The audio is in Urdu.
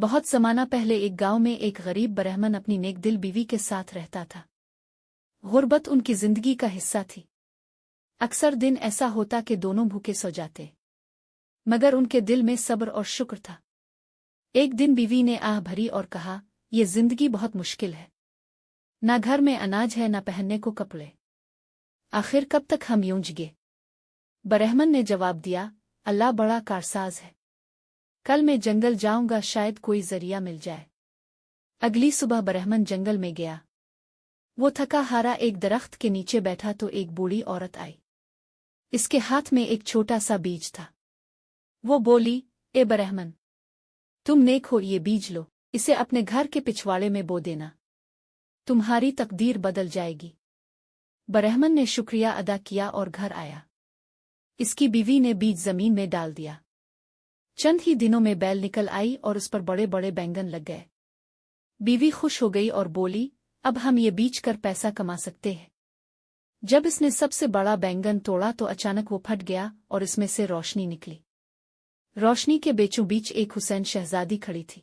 بہت زمانہ پہلے ایک گاؤں میں ایک غریب برہمن اپنی نیک دل بیوی کے ساتھ رہتا تھا۔ غربت ان کی زندگی کا حصہ تھی۔ اکثر دن ایسا ہوتا کہ دونوں بھوکے سو جاتے، مگر ان کے دل میں صبر اور شکر تھا۔ ایک دن بیوی نے آہ بھری اور کہا، یہ زندگی بہت مشکل ہے، نہ گھر میں اناج ہے، نہ پہننے کو کپڑے، آخر کب تک ہم یوں جگے؟ برہمن نے جواب دیا، اللہ بڑا کارساز ہے، کل میں جنگل جاؤں گا، شاید کوئی ذریعہ مل جائے۔ اگلی صبح برہمن جنگل میں گیا۔ وہ تھکا ہارا ایک درخت کے نیچے بیٹھا تو ایک بوڑھی عورت آئی۔ اس کے ہاتھ میں ایک چھوٹا سا بیج تھا۔ وہ بولی، اے برہمن، تم نیک ہو، یہ بیج لو، اسے اپنے گھر کے پچھواڑے میں بو دینا، تمہاری تقدیر بدل جائے گی۔ برہمن نے شکریہ ادا کیا اور گھر آیا۔ اس کی بیوی نے بیج زمین میں ڈال دیا۔ چند ہی دنوں میں بیل نکل آئی اور اس پر بڑے بڑے بینگن لگ گئے۔ بیوی خوش ہو گئی اور بولی، اب ہم یہ بیچ کر پیسہ کما سکتے ہیں۔ جب اس نے سب سے بڑا بینگن توڑا تو اچانک وہ پھٹ گیا اور اس میں سے روشنی نکلی۔ روشنی کے بیچوں بیچ ایک حسین شہزادی کھڑی تھی۔